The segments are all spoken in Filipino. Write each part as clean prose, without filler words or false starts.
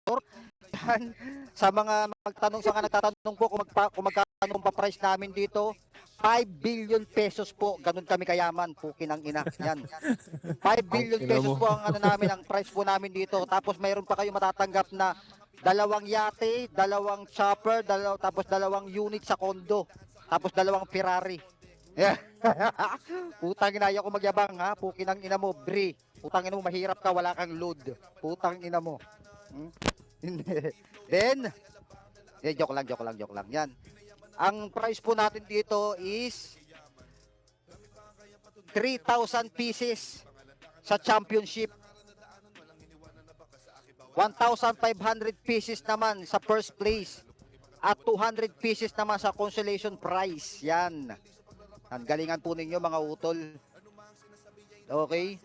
Yan, sa mga magtanong, sa mga nagtatanong po kung magkano pa price namin dito, 5 billion pesos po. Ganun kami kayaman, pukin ang ina. Yan. 5 billion pesos po ang ano namin, ang price po namin dito. Tapos mayroon pa kayo matatanggap na dalawang yate, dalawang chopper, tapos dalawang unit sa condo, tapos dalawang Ferrari. Yeah. Putang ina, ayaw ko magyabang ha. Pukin ang ina mo, Bri. Putang ina mo, mahirap ka, wala kang load. Putang ina mo. Hmm? Then, joke lang. Yan. Ang price po natin dito is 3,000 pieces sa championship. 1,500 pieces naman sa first place. At 200 pieces naman sa consolation prize. Yan. Ang galingan po ninyo mga utol. Okay?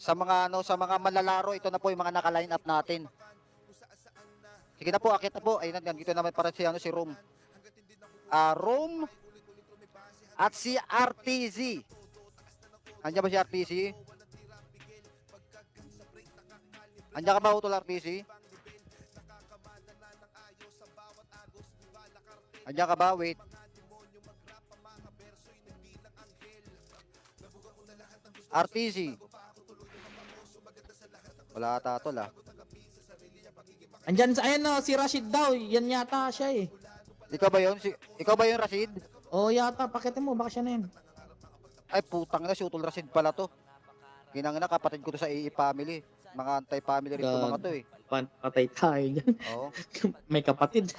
Sa mga manlalaro, ito na po yung mga naka-line up natin. Sige na po, akit na po. Ayun, dito naman para si Rome. Rome at si RTZ. Andiyan ba si RTZ? Andiyan ka ba, utol RTZ? Andiyan ka ba? Wait. RTZ. Wala ata tol ah. Andyan sa ayan no, si Rashid daw. Yan yata siya eh. Ikaw ba yun? Ikaw ba yun, Rashid? Oh, yata. Pakitin mo. Baka siya na yan. Ay, putang na, si Utol Rashid pala to. Ginang na, kapatid ko to sa AA family. Mga anti-family rin to mga to eh. Patay tayo dyan. Oo. May kapatid.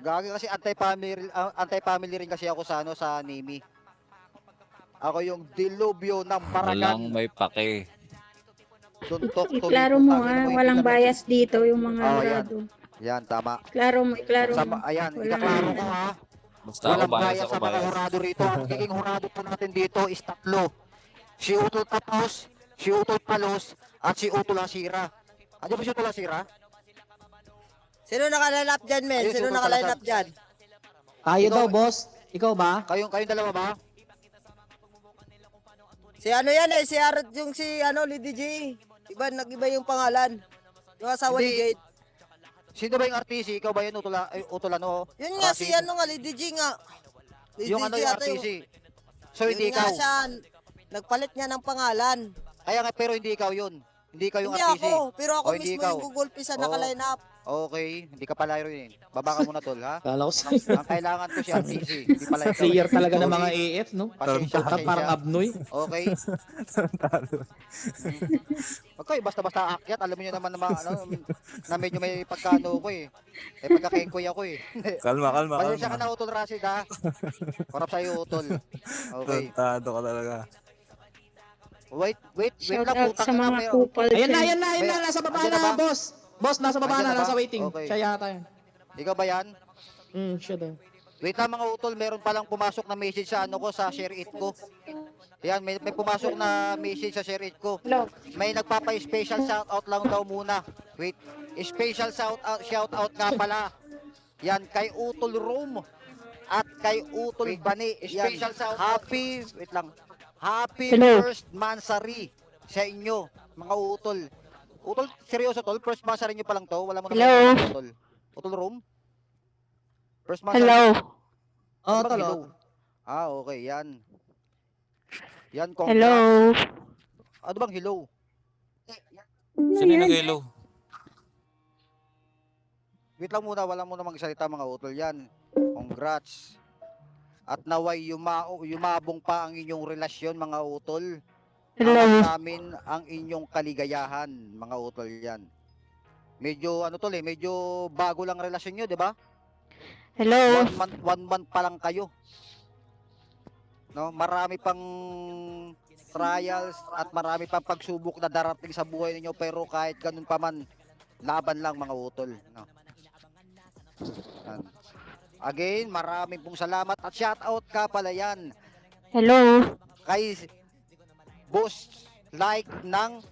Gagi kasi anti-family rin kasi ako sa sa Nimi. Ako yung dilubyo ng Paragan. Walang may pake. Tuntok to. Iklaro mo walang bias dito yung mga hurado. Yan, tama. Iklaro mo. Ayan, ikaklaro ko ha. Basta Walang ako bias, bias ako sa mga bias. hurado rito. Ang magiging hurado po natin dito is tatlo. Si Utol Tapos, si Utol Palos, at si Utol Asira. Ano ba si Utol Asira? Sino naka-line up dyan, men? Ayun, Sino si Utol naka-line Palasan. up dyan? Tayo daw, boss. Ikaw ba? Kayong dalawa ba? Si ano yan eh, si Arot yung si Lady G. Iba, nag-iba yung pangalan. Yung asawa ni Hindi. Jade. Sino ba yung RTC? Ikaw ba yun, Utol ano? Yun nga, si Rashid? Lady G nga. Lady Yung G yung ata RTC. So hindi yun nga ikaw. siya, nagpalit niya ng pangalan. Kaya nga, pero hindi ikaw yun. Hindi ikaw yung Hindi RTC. ako, pero ako O, hindi mismo ikaw. yung gugulpi sa Oo. naka-line up. Okay, hindi ka pala yun. Baba ka muna, tol, ha? Kala ko Ang kailangan ko si RTC. Hindi pala ikaw. player talaga ng mga Sorry. AF, no? Pasensya, Parang abnoy. Okay. Okay, basta-basta akyat. Alam niyo naman na medyo may pagkano ko eh. May pagkakengkoy ako eh. Kalma. Pasensya ka na, Utol Rashid, ha? Korap sa'yo, Utol. Okay. Tantado ka talaga. Wait Shout lang, out putang sa na, mga pero... kupal Ayan na, dyan. ayan na. Nasa baba Andyan na na, ba? boss. Boss, nasa baba Andyan na. na ba? Nasa waiting. Okay. Siya yata yan. Ikaw ba yan? Siya daw. Wait lang mga utol, meron palang pumasok na message sa ko, sa share it ko. Yan, may pumasok na message sa share it ko. May nagpapa-special shout out lang daw muna. Wait, special shout out nga pala. Yan, kay Utol Rome at kay Utol Bani. Yan, happy Hello. first mansari sa inyo, mga utol. Utol, seryoso tol, first mansari nyo pa lang to? Wala mo na Hello. utol. Utol Rome? First mansari. Hello. Oh, Ano bang talo. hello? Okay, yan. Yan, congrats. Hello. Ano bang hello? Sino yung nag-hello? Wait lang muna, wala muna magsalita mga utol yan. Congrats. At naway yumabong pa ang inyong relasyon mga utol. Hello. Awat namin ang inyong kaligayahan mga utol yan. Medyo medyo bago lang relasyon nyo, di ba? Hello. One month pa lang kayo. No, marami pang trials at marami pang pagsubok na darating sa buhay ninyo, pero kahit ganun pa man, laban lang mga utol, no. Yan. Again, maraming pong salamat at shout out ka pala yan Hello. kay Boss Like ng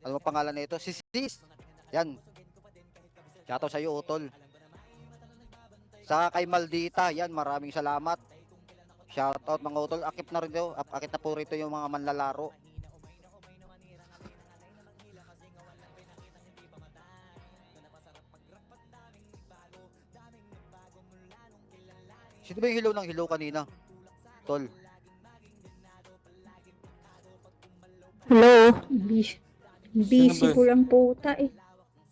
ano ba pangalan nito? Si Sis. Yan. Shoutout sa iyo, Utol. Sa kay Maldita, yan, maraming salamat. Shoutout mga Utol. Akit na rin daw. Akit na po rito yung mga manlalaro. Sino ba yung hilaw ng hilaw kanina? Tol. Hello? Busy, busy ba? ko lang puta eh.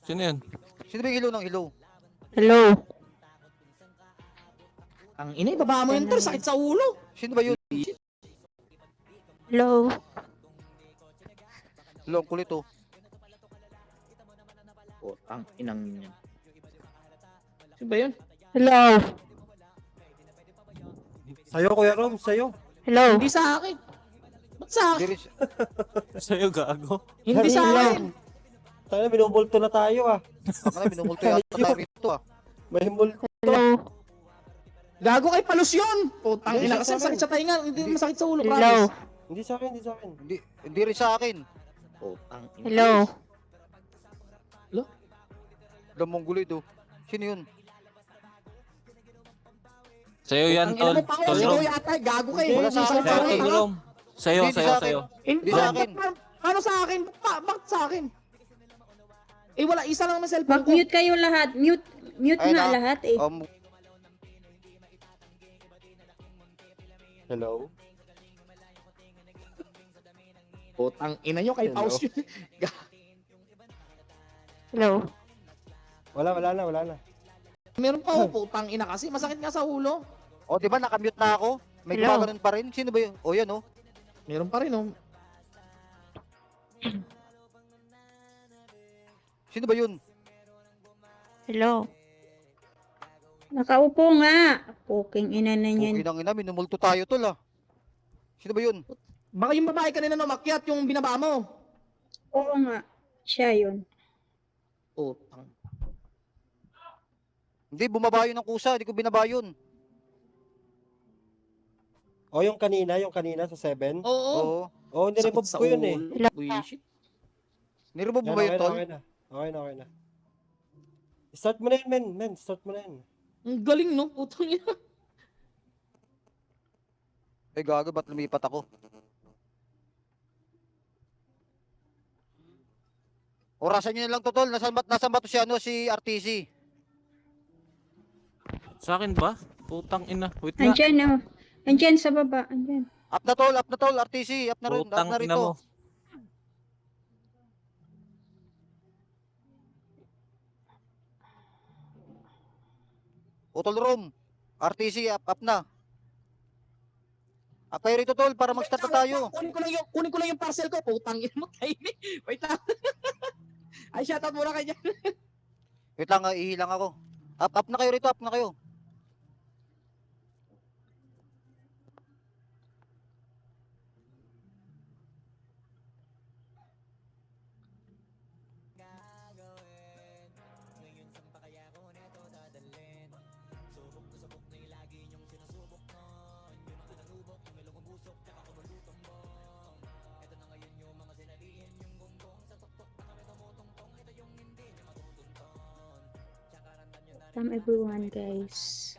Sino yan? Sino ba yung hilaw ng hilaw? Hello? Ang ina, ibaba mo yun, tol. Sakit sa ulo. Sino ba yun? Hello? Hilaw, ang kulit oh. Putang inang yan. Sino ba yun? Hello? Sa'yo, Kuya Rom, sa'yo. Hello? Hindi sa akin. Ba't sa Hindi akin? rin, Sa'yo, gago. Hindi sa Kanina. akin. Tayo, minumulto na tayo ah. ako na minumulto yata tayo rito ah. May multo. Hello? Gago kay Palus yun. Putang Hindi ina sa kasi akin. sakit sa tainga. Hindi masakit sa ulo, Hello? promise. Hindi sa akin, hindi sa akin. Hindi rin sa akin. Putang ina. Hello? Damong gulit oh. Sino yun? Sa'yo yan, Ang ina tol. mo pa ako, Tol ikaw Rom. yata. Gago ka eh. Wala sa akin, Sakit Sa'yo, sa akin. Tol Rom. Sa'yo, Hindi sa'yo, sa akin. sa'yo. Hindi sa akin. Paano sa akin? Bakit sa akin? Eh wala, isa lang naman cellphone ko. Mag-mute kayo lahat. Mute Ayun nga na. lahat eh. Hello? Putang ina nyo kay Hello? Paus yun. Hello? Wala na. Meron pa ako, putang ina kasi. Masakit nga sa ulo. O, di ba nakamute na ako? May Hello? gumaganon pa rin. Sino ba yun? O, yan oh. Meron pa rin oh. Sino ba yun? Hello? Nakaupo nga. Puking ina na Okay yan. nang ina, minumulto tayo tol ah. Sino ba yun? Baka yung babae kanina umakyat yung binaba mo. Oo nga. Siya yun. Putang. Hindi, bumaba yun ng kusa. Hindi ko binaba yun. O, yung kanina sa 7. Oo. Oo. Oo, niremove Sakit sa ko yun eh. ulo. Bullshit. Niremove mo Yan, ba yun okay na, tol? okay na. Start mo na yun, men. Start mo na yun. Ang galing no, putang ina. Ay gago, ba't lumipat ako? Orasan nyo na lang to tol. Nasaan ba to si ano, si RTC? Sa akin ba? Putang ina. Wait nga. Andyan oh. Andyan sa baba. Andyan. Up na tol, RTC. Up na rin, up Putang na ina rito. mo. Utol room. RTC, up na. Up kayo rito tol, para mag-start na tayo. Kunin ko lang yung parcel ko. Putang ina mo, kaini. Wait lang. Ay, shoutout muna kayo dyan. Wait lang, ihilang ako. Up na kayo rito, up na kayo. Welcome everyone guys.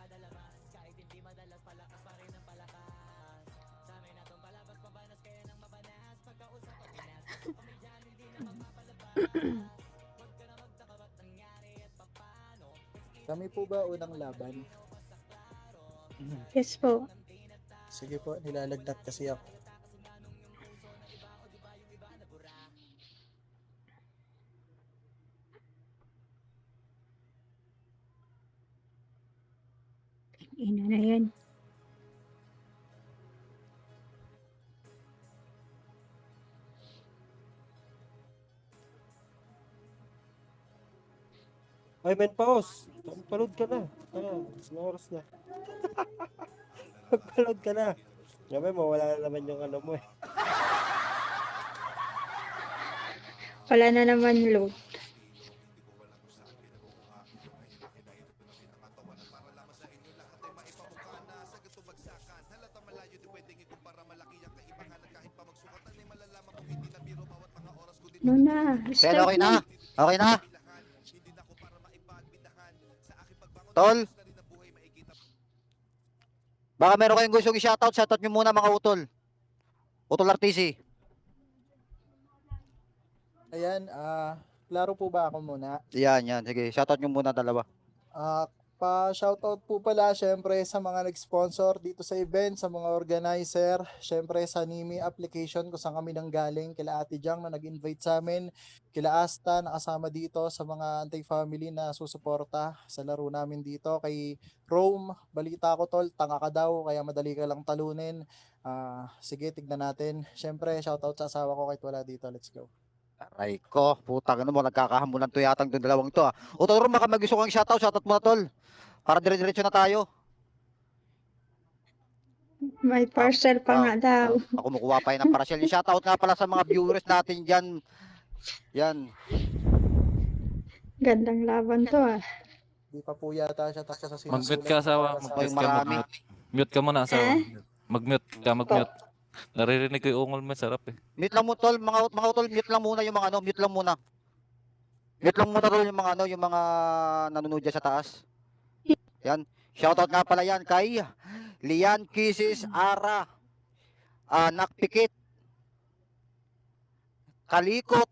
Kami po ba unang laban? Yes po. Sige po, nilalagnat kasi ako. Ina na yan. Ay, men, pause. Magpaload ka na. Anong oras na? Magpaload ka na. Ngayon, mawala na naman yung ano mo eh. Wala na naman load. No na. Sen, Start okay na? Okay na? Tol? Baka meron kayong gusto i-shoutout, shoutout nyo muna mga utol. Utol RTC. Ayan, klaro po ba ako muna? Yan. Sige, shoutout nyo muna dalawa. Pa-shoutout po pala syempre sa mga nag-sponsor dito sa event, sa mga organizer, syempre sa Nimi application kung saan kami nanggaling, kila Ate Jang na nag-invite sa amin, kila Asta na kasama dito sa mga anti-family na susuporta sa laro namin dito, kay Rome, balita ko tol, tanga ka daw kaya madali ka lang talunin. Sige, tignan natin. Syempre, shoutout sa asawa ko kahit wala dito. Let's go. Aray ko, putang ina mo, nagkakahamulan to yatang yung dalawang to. Utol Rom, baka mag-gusto kang shoutout mo na tol. Para dire-diretso na tayo. May parcel pa nga daw. Ako kumukuha pa yun ng parcel. Yung shoutout nga pala sa mga viewers natin dyan. Yan. Gandang laban to ah. Di pa po yata siya tapos sa sinusulat. Mag-mute ka, asawa. para sa- May marami. Mute ka muna, asawa. Mag-mute ka, mag-mute. Naririnig ko yung ungol mo, sarap eh. Mute lang mo tol, mga utol, mute lang muna yung mga ano, mute lang muna. Mute lang muna tol yung mga ano, yung mga nanonood dyan sa taas. Yan. Shoutout nga pala yan kay Lian Kisses Ara. Nakpikit. Kalikot.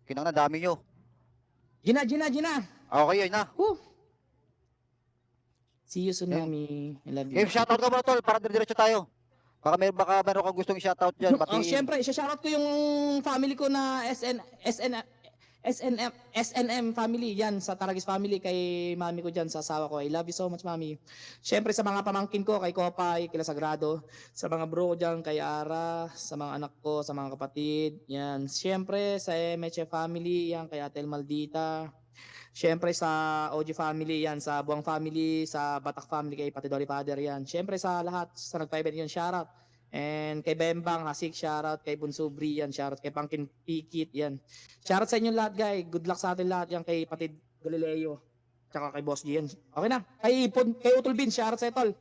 Kinang na dami nyo. Gina. Okay, yun na. See you soon, mami. I love you. Game shoutout ka ba tol para diretso tayo. Baka meron kang gustong i-shoutout dyan. Oh, syempre, isa-shoutout ko yung family ko na SNM family, yan, sa Taragis family, kay mami ko dyan, sa asawa ko. I love you so much, mami. Syempre, sa mga pamangkin ko, kay Kopay, kila Sagrado, sa mga bro ko dyan, kay Ara, sa mga anak ko, sa mga kapatid, yan. Syempre, sa MHF family, yan, kay Atel Maldita. Syempre, sa OG family, yan, sa Buang family, sa Batak family, kay Patidori Father, yan. Syempre, sa lahat, sa nag-private yun, shoutout. And kay Bembang, Hasik, shoutout. Kay Bunsubri, yan, shoutout. Kay Pangkin Pikit, yan. Shoutout sa inyo lahat, guys. Good luck sa atin lahat, yan. Kay Patid Galileo. Tsaka kay Boss G, yan. Okay na. Kay Utol Bin, shoutout sa itol.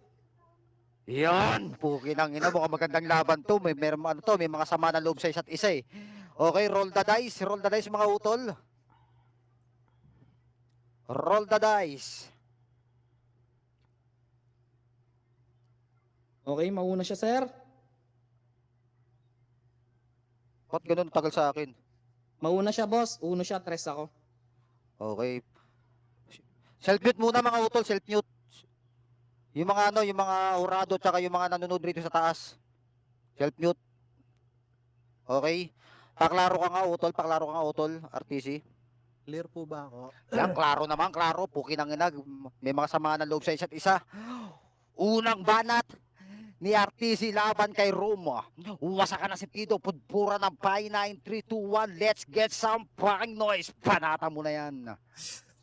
Yan, pukin ang ina, mukhang magandang laban to. May mga sama na loob sa isa't isa eh. Okay, roll the dice mga utol. Roll the dice. Okay, mauna siya, sir. Ba't ganun tagal sa akin? Mauna siya, boss. Uno siya, tres ako. Okay. Self-mute muna mga utol, self-mute. Yung mga hurado tsaka yung mga nanonood rito sa taas. Self-mute. Okay. Paklaro ka nga utol, RTC. Clear po ba ako? Yan, klaro naman, klaro. Pukin ang ina, may mga sama ng loob sa isa't isa. Unang banat ni RTC laban kay Roma. Wasakan na si Tito, pudpura ng Pi 9, 3, 2, 1. Let's get some fucking noise. Panata mo na yan.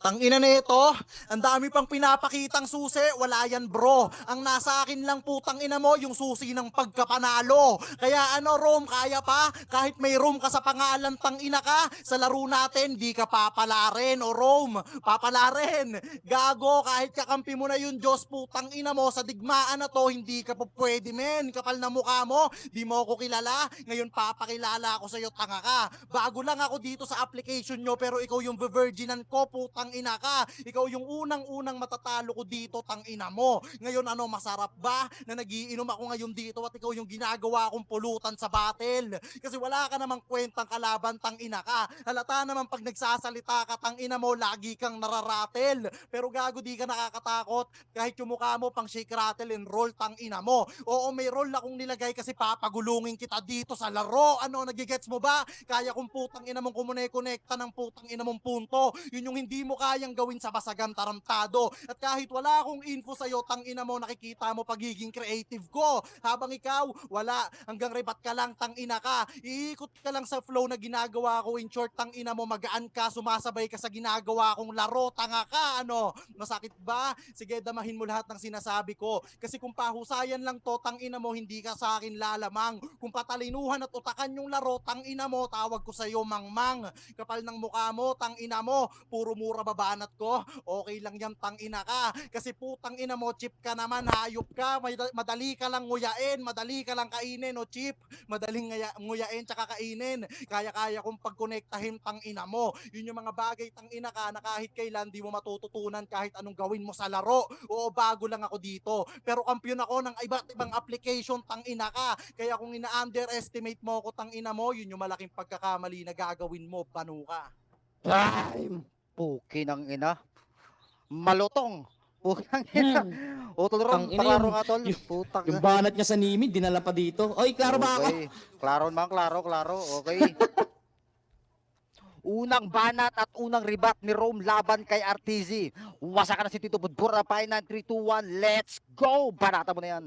Tangina na ito, ang dami pang pinapakitang susi, wala yan bro. Ang nasa akin lang putang ina mo, yung susi ng pagkapanalo. Kaya ano Rome, kaya pa? Kahit may room ka sa pangalan tang ina ka, sa laro natin, di ka papalarin. O Rome, papalarin. Gago, kahit kakampi mo na yung Diyos putang ina mo, sa digmaan na to, hindi ka po pwede men. Kapal na mukha mo, di mo ako kilala. Ngayon papakilala ako sa'yo, tanga ka. Bago lang ako dito sa application nyo, pero ikaw yung virginan ko, putang ina ka. Ikaw yung unang-unang matatalo ko dito, tang ina mo. Ngayon ano, masarap ba na nagiinom ako ngayon dito at ikaw yung ginagawa kong pulutan sa battle? Kasi wala ka namang kwentang kalaban, tang ina ka. Halata naman pag nagsasalita ka, tang ina mo, lagi kang nararatel. Pero gago, di ka nakakatakot. Kahit yung mukha mo pang shake, rattle and roll, tang ina mo. Oo, may roll akong nilagay kasi papagulungin kita dito sa laro. Ano, nagigets mo ba? Kaya kung putang ina mong kumune-connecta ng putang ina mong punto. Yun yung hindi mo kayang gawin sa basagang tarantado. At kahit wala akong info sa'yo, tang ina mo, nakikita mo pagiging creative ko. Habang ikaw, wala. Hanggang rebat ka lang, tang ina ka. Iikot ka lang sa flow na ginagawa ko. In short, tang ina mo, magaan ka, sumasabay ka sa ginagawa kong laro. Tanga ka, ano? Masakit ba? Sige, damahin mo lahat ng sinasabi ko. Kasi kung pahusayan lang to, tang ina mo, hindi ka sa akin lalamang. Kung patalinuhan at utakan yung laro, tang ina mo, tawag ko sa'yo mangmang. Kapal ng mukha mo, tang ina mo, puro mura babanat ko. Okay lang yan, tang ina ka. Kasi putang ina mo, chip ka naman, hayop ka. Madali ka lang nguyain, madali ka lang kainin, o chip. Madaling nguyain tsaka kainin. Kaya-kaya kong pagkonektahin, tang ina mo. Yun yung mga bagay, tang ina ka, na kahit kailan di mo matututunan kahit anong gawin mo sa laro. Oo, bago lang ako dito. Pero kampiyon ako ng iba't ibang application, tang ina ka. Kaya kung ina-underestimate mo ako, tang ina mo, yun yung malaking pagkakamali na gagawin mo, banu ka. Time! Puki ng ina. Malutong. Puki ng ina. Utol Rom, Ang ina paklaro yung- nga tol. yung- Putang Yung banat niya sa Nimi, dinala pa dito. Oy, klaro ba ako? Okay. Klaro naman, klaro. Okay. Unang banat at unang ribat ni Rome laban kay RTZ. Wasakan na si Tito Budbura pa 9, 3, 2, 1. Let's go! Banata mo na yan.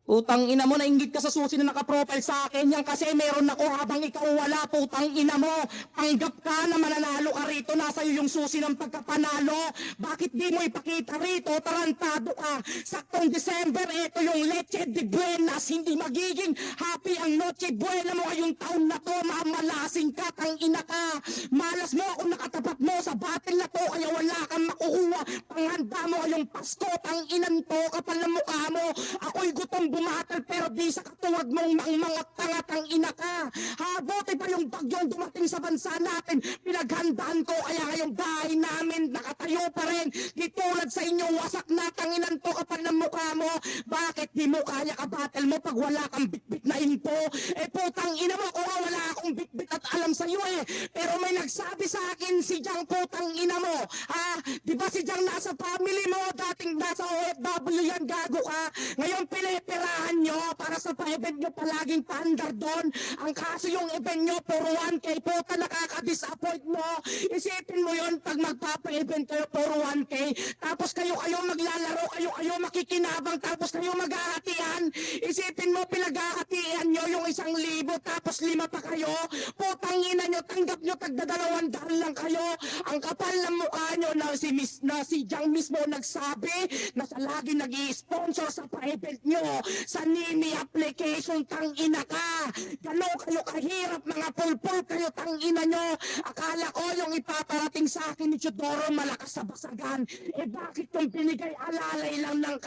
Putang ina mo, nainggit ka sa susi na nakaprofile sa akin. Yan kasi meron ako habang ikaw wala. Putang ina mo, panggap ka na mananalo ka rito. Nasa iyo yung susi ng pagkapanalo. Bakit di mo ipakita rito? Tarantado ka. Saktong December, ito yung Leche de Buenas. Hindi magiging happy ang Noche Buena mo ngayong taon na to. Mamalasing ka, tang ina ka. Malas mo kung nakatapat mo sa battle na to. Kaya wala kang makukuha. Panghanda mo ngayong Pasko. Tang inan to, kapal na mukha mo. Ako'y gutom bumatal pero di sa katuwag mong mga tangatang ina ka. Habuti pa yung bagyong dumating sa bansa natin. Pinaghandaan ko kaya ngayong bahay namin nakatayo pa rin. Di tulad sa inyo wasak na tanginan to kapal ng mukha mo. Bakit di mo kaya kabattle mo pag wala kang bitbit na info? Eh putang ina mo kung wala akong bitbit at alam sa iyo eh. Pero may nagsabi sa akin si Jang putang ina mo. Ha? Di ba si Jang nasa family mo? Dating nasa OFW yan gago ka. Ngayon pinipirahan nyo para sa pa-event nyo palaging paandar doon. Ang kaso yung event nyo puro 1K puta nakaka-disappoint mo. Isipin mo yon pag magpapa-event kayo puro 1K tapos kayo maglalaro kayo makikinabang tapos kayo maghahatian. Isipin mo pinaghahatian nyo yung 1,000 tapos 5 pa kayo. Putang ina nyo tanggap nyo tagda 200 lang kayo. Ang kapal ng mukha nyo na si Jang mismo nagsabi na siya lagi nag-i-sponsor sa pa-event nyo sa Nimi application. Tang ina ka. Ganon kayo kahirap mga pulpul kayo tang ina nyo. Akala ko yung ipaparating sa akin ni Chudoro malakas sa basagan. Eh bakit yung binigay alalay lang ng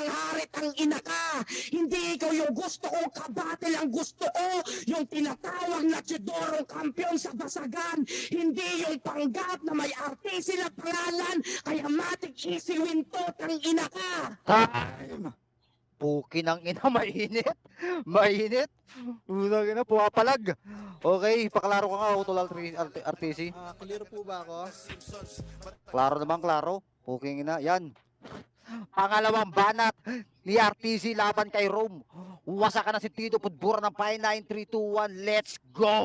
hari tang ina ka. Hindi ikaw yung gusto ko kabatil ang gusto ko. Yung tinatawag na Chudoro kampiyon sa basagan. Hindi yung panggap na may artist sila pangalan. Kaya matik easy win to tang ina ka. Time! Puki ng ina, mainit. Mainit. Unang ina, pumapalag. Okay, paklaro ka nga, Utol RTC. Clear po ba ako? Klaro naman, klaro. Puki ng ina, yan. Pangalawang banat ni RTC laban kay Rome. Wasakan na si Tito Budbura ng 5, 9, 3, 2, 1. Let's go!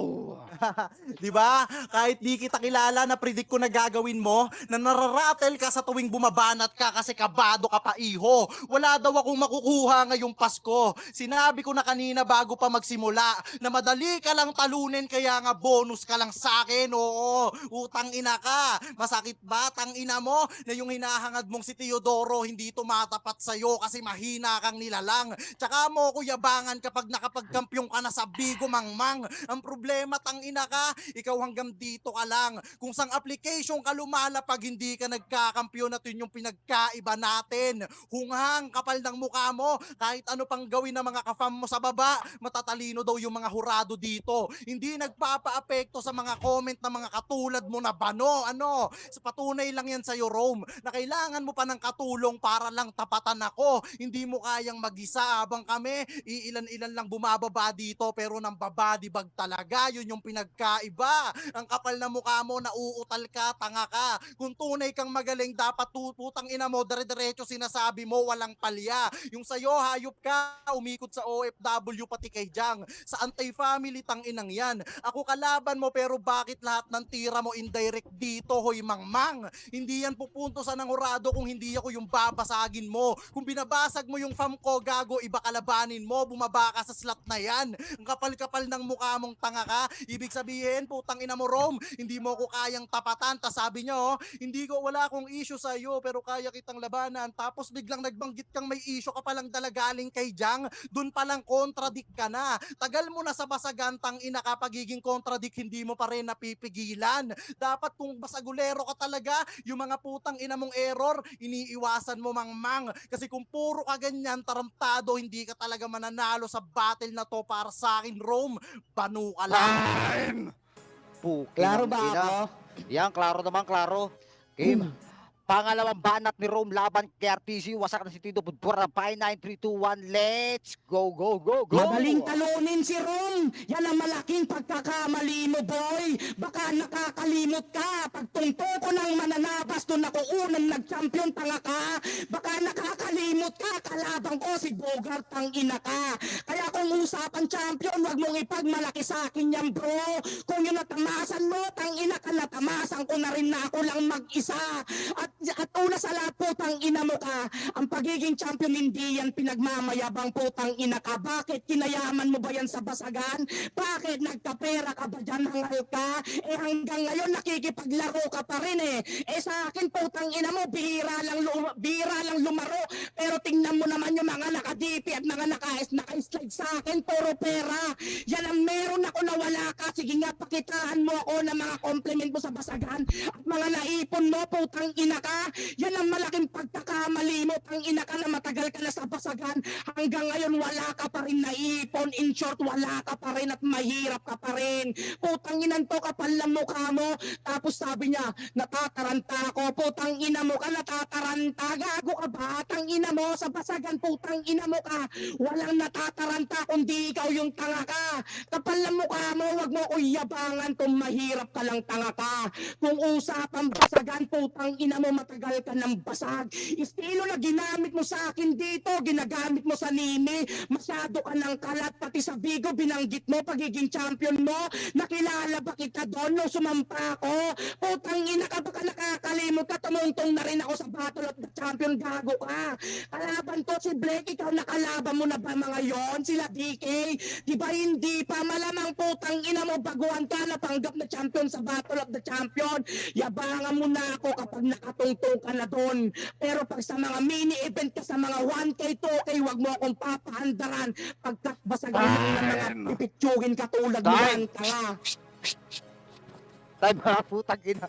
Di ba? Kahit di kita kilala na predict ko na gagawin mo, na nararatel ka sa tuwing bumabanat ka kasi kabado ka pa iho. Wala daw akong makukuha ngayong Pasko. Sinabi ko na kanina bago pa magsimula na madali ka lang talunin kaya nga bonus ka lang sa akin. Oo, utang ina ka. Masakit ba tang ina mo na yung hinahangad mong si Teodoro hindi tumatapat sa'yo kasi mahina kang nilalang. Tsaka mo ko yabangan kapag nakapagkampyong ka na sa Bigo Mangmang. Ang problema tang ina ka, ikaw hanggang dito ka lang. Kung sang application ka lumalapag hindi ka nagkakampyon at yun yung pinagkaiba natin. Hunghang kapal ng mukha mo, kahit ano pang gawin ng mga kafam mo sa baba, matatalino daw yung mga hurado dito. Hindi nagpapa-apekto sa mga comment ng mga katulad mo na bano. Ano? Sa patunay lang yan sa'yo, Rome, na kailangan mo pa ng katulong para lang tapatan ako. Hindi mo kayang mag-isa habang kami, iilan-ilan lang bumababa dito pero nang babadibag talaga. Yun yung pinagkaiba. Ang kapal na mukha mo, nauutal ka, tanga ka. Kung tunay kang magaling, dapat putang ina mo, dire-diretso sinasabi mo, walang palya. Yung sa'yo, hayop ka, umikot sa OFW pati kay Jang. Sa anti-family, tang inang yan. Ako kalaban mo pero bakit lahat ng tira mo indirect dito, hoy mangmang? Hindi yan pupunto sa nangurado kung hindi ako yung babasagin mo. Kung binabasag mo yung fam ko, gago, iba kalabanin mo, bumaba ka sa slot na yan. Ang kapal-kapal ng mukha mong tanga ka. Ibig sabihin, putang ina mo, Rome, hindi mo ko kayang tapatan. Tas sabi nyo, hindi ko, wala akong issue sa'yo pero kaya kitang labanan. Tapos biglang nagbanggit kang may issue ka palang dalagaling kay Jang. Dun palang contradict ka na. Tagal mo na sa basagan, tang ina ka, pagiging contradict hindi mo pa rin napipigilan. Dapat kung basagulero ka talaga, yung mga putang ina mong error, iniiwasan mo mangmang. Kasi kung puro ka ganyan, taramtado, hindi ka talaga mananalo sa battle na to para sa akin, Rome. Banu ka lang. Time! Puki Klaro ng ba ina. ako? Yan, klaro naman, klaro. Game. Pangalawang banat ni Rome laban kay RTC. Wasak na si Tito Budbura ng 5, 9, 3, 2, 1. Let's go, go, go, go! Madaling talunin si Ron. Yan ang malaking pagkakamali mo, boy. Baka nakakalimot ka. Pag tungtod ako unang nag-champion, tanga ka. Baka nakakalimot ka, kalaban ko si Bogart, tang ina ka. Kaya kung usapan champion, wag mong ipagmalaki sa akin yan bro. Kung yung natamasan mo, tang ina ka, natamasan ko na rin na ako lang mag-isa. At una sa lahat po, tang ina mo ka, ang pagiging champion hindi yan pinagmamayabang po, tang ina ka. Bakit kinayaman mo ba yan sa basagan? Bakit nagkapera ka ba dyan, hangal ka? Eh hanggang ngayon nakikipaglaro ka pa rin eh. Eh sa akin po, tang ina mo, bihira lang lumaro. Pero tingnan mo naman yung mga naka-DP at mga naka-slide sa akin, puro pera. Yan ang meron ako na wala ka. Sige nga, pakitaan mo ako ng mga compliment mo sa basagan at mga naipon mo, putang ina ka. Yan ang malaking pagkakamali mo, tang ina ka, na matagal ka na sa basagan. Hanggang ngayon wala ka pa rin naipon. In short, wala ka pa rin at mahirap ka pa rin. Putang inan to, kapal ng mukha mo. Tapos sabi niya, natataranta ako. Putang ina mo ka, natataranta. Gago ka ba? Tang ina mo, sa basagan, putang ina mo ka. Walang natataranta kundi ikaw yung tanga ka. Kapal ng mukha mo, wag mo ko yabangan kung mahirap ka lang, tanga ka. Kung usapang basagan, putang ina mo, matagal ka ng basag. Estilo na ginamit mo sa akin dito, ginagamit mo sa Nimi. Masyado ka ng kalat, pati sa Bigo binanggit mo pagiging champion mo. Nakilala ba kita doon nung sumampa ako? Putang ina ka, baka nakakalimot ka, tumuntong na rin ako sa Battle of the Champion, gago ka. Kalaban to si Blake, ikaw nakalaban mo na ba mga yon? Sila DK, di ba hindi pa? Malamang putang ina mo, baguhan ka, natanggap na champion sa Battle of the Champion. Yabangan mo na ako kapag nakatungtong ka na doon. Pero pag sa mga mini event ka, sa mga 1K, 2K, wag mo akong papahandaran. Pagkat basagin mo ng mga pipitsugin katulad mo yan, tanga. Time mga putang ina.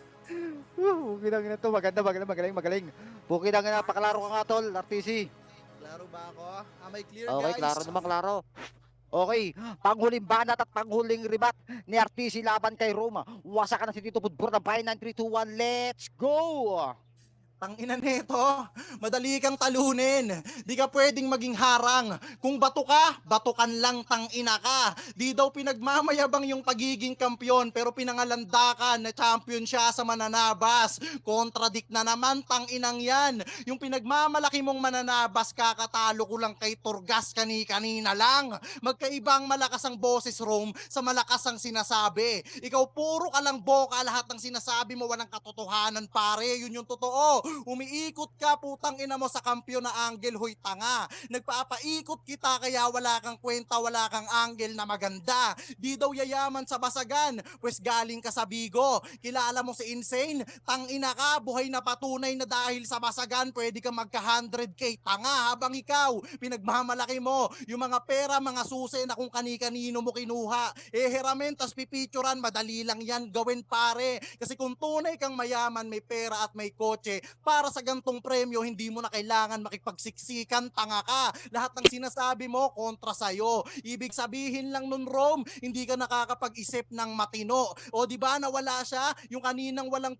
Pukidang ina to, magaling. Pukidang ina, paklaro ka nga tol, RTC. Klaro ba ako? May clear Okay, guys. klaro naman, klaro. Okay, panghuling banat at panghuling ribat ni RTC laban kay Roma. Wasakan na si Tito Budbur na by 9-3-2-1. Let's go! Tangina nito, madali kang talunin. Di ka pwedeng maging harang. Kung bato ka, batukan lang, tangina ka. Di daw pinagmamayabang yung pagiging kampyon, pero pinangalandakan na champion siya sa mananabas. Contradict na naman, tanginang yan. Yung pinagmamalaki mong mananabas, kakatalo ko lang kay Turgas kanina lang. Magkaibang malakas ang boses, Rome, sa malakas ang sinasabi. Ikaw puro ka lang boka, lahat ng sinasabi mo walang katotohanan, pare. Yun yung totoo. Umiikot ka, putang ina mo, sa kampyon na angle, hoy tanga. Nagpapaikot kita kaya wala kang kwenta, wala kang angle na maganda. Di daw yayaman sa basagan, pues galing ka sa Bigo. Kilala mo si Insane? Tangina ka, buhay na patunay na dahil sa basagan pwede ka magka 100k, tanga. Habang ikaw, pinagmamalaki mo yung mga pera, mga susi na kung kani-kanino mo kinuha. Heramen, tas pipicturan, madali lang yan gawin, pare. Kasi kung tunay kang mayaman, may pera at may kotse, para sa gantong premyo, hindi mo na kailangan makipagsiksikan, tanga ka. Lahat ng sinasabi mo, kontra sa'yo. Ibig sabihin lang nun, Rome, hindi ka nakakapag-isip ng matino. O di ba nawala siya? Yung kaninang walang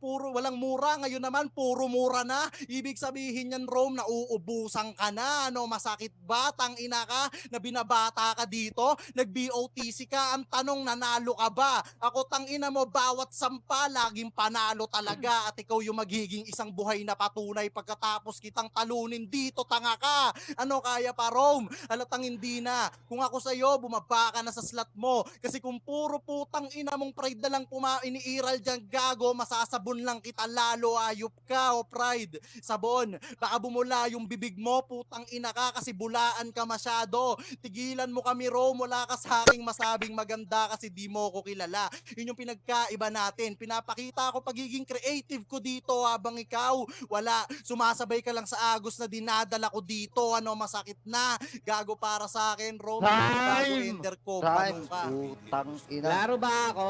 mura, ngayon naman puro mura na. Ibig sabihin yan, Rome, na uubusan ka na. Ano, masakit ba? Tangina ka na binabata ka dito? Nag-BOTC ka, ang tanong, nanalo ka ba? Ako, tangina mo, bawat sampa, laging panalo talaga. At ikaw yung magiging isang buhay na patunay pagkatapos kitang talunin dito, tanga ka. Ano, kaya pa, Rome? Halatang hindi na. Kung ako sa'yo, bumaba ka na sa slot mo. Kasi kung puro putang ina mong pride na lang iniiral dyan, gago, masasabon lang kita, lalo ayop ka, o pride. Sabon, baka bumula yung bibig mo, putang ina ka, kasi bulaan ka masyado. Tigilan mo kami, Rome, wala ka sa aking masabing maganda kasi di mo ko kilala. Yun yung pinagkaiba natin. Pinapakita ko pagiging creative ko dito habang ikaw, wala. Sumasabay ka lang sa agos na dinadala ko dito. Ano, masakit na. Gago para sa akin, Rome. Bago ender ko, Time! bano ka. Putang ina. Klaro ba ako?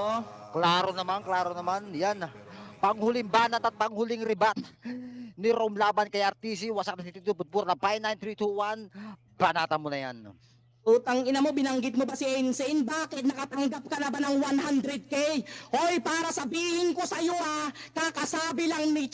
Klaro naman. Yan. Panghuling banat at panghuling ribat ni Rome laban kay RTC. Wasak na si Tito Budbur na by 9-3-2-1. Banatan mo na yan. Utang ina mo, binanggit mo ba si Insane? Bakit nakatanggap ka na ba ng 100k? Hoy, para sabihin ko sa iyo kakasabi lang ni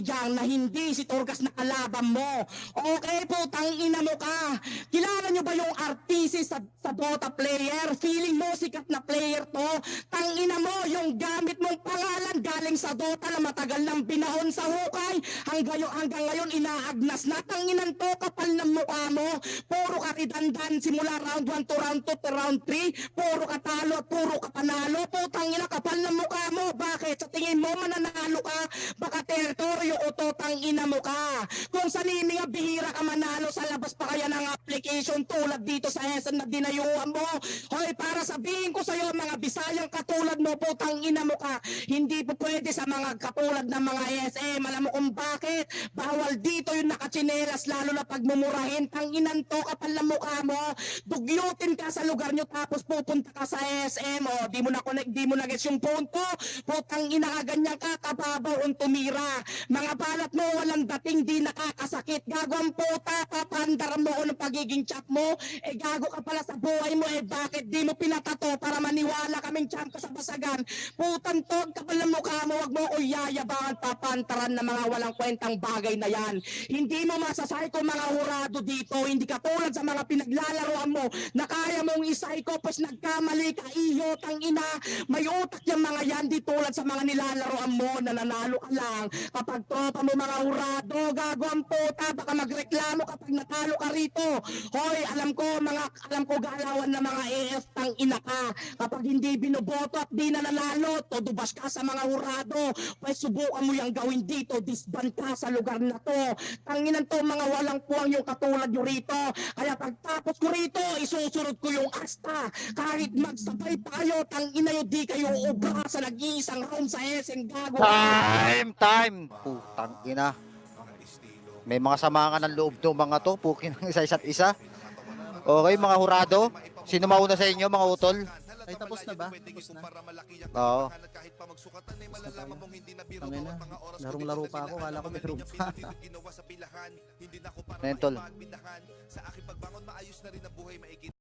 Jang na hindi si Turgas na kalaban mo. Okay, putang ina mo ka. Kilala nyo ba yung RTC sa Dota player? Feeling mo sikat na player to? Tang ina mo, yung gamit mong pangalan galing sa Dota na matagal nang binahon sa hukay. Hanggang ngayon inaagnas na. Tanginan to, kapal ng mukha mo. Puro ka ridandan simula round 1 to round 2 to round 3. Puro ka talo at puro ka panalo. Putang ina, kapal ng mukha mo. Bakit? Sa tingin mo mananalo ka? Baka teritoryo o totang ina mo ka. Kung sa Nimi nga bihira ka manalo, sa labas pa kaya ng application tulad dito sa SM na dinayuhan mo. Hoy, para sabihin ko sa'yo, mga Bisayang katulad mo, putang ina mo ka. Hindi po pwede sa mga katulad ng mga SM. Alam mo kung bakit? Bawal dito yung nakachinelas, lalo na pagmumurahin. Tanginan to, kapal ng mukha mo. Dugyutin ka sa lugar nyo tapos pupunta ka sa SM. O, di mo na connect, di mo na gets yung punto. Putang ina ka, ganyan ka, kababaw ang tumira. Mga balat mo, walang dating, di nakakasakit. Gago ang puta, papandar mo o ng pagiging chat mo. Eh, gago ka pala sa buhay mo. Eh, bakit di mo pinatato para maniwala kaming champ ka sa basagan? Putang tog, kapal ng mukha mo, wag mo ko yayabangan, papantaran na mga walang kwentang bagay na yan. Hindi mo masasay ko mga hurado dito. Hindi ka tulad sa mga pinaglalaroan mo na kaya mong isay ko, pas nagkamali ka, iyo, tang ina. May utak yung mga yan, di tulad sa mga nilalaroan mo na nanalo ka lang. Kapag tropa mo mga hurado, gago ang puta, baka magreklamo kapag natalo ka rito. Hoy, alam ko galawan na mga AF, tang ina ka. Kapag hindi binoboto at di na nanalo, tudubas ka sa mga hurado. Pues subukan mo yung gawin dito, disband ka sa lugar na to. Tanginan to, mga walang puwang yung katulad nyo rito. Kaya pagtapos ko rito, isusunod ko yung asta. Kahit magsabay pa kayo, tangina nyo, di kayo ubra sa nag-iisang round sa SM, gago. Time! Putang ina. May mga samangan ng loob to mga to, pukin ng isa-isa't isa. Okay, mga hurado. Sino mauna sa inyo, mga utol? Ay, tapos na ba? Tapos na. Oo. Tangina, larong-laro pa ako, kala ko meron pa. Ayun, tol.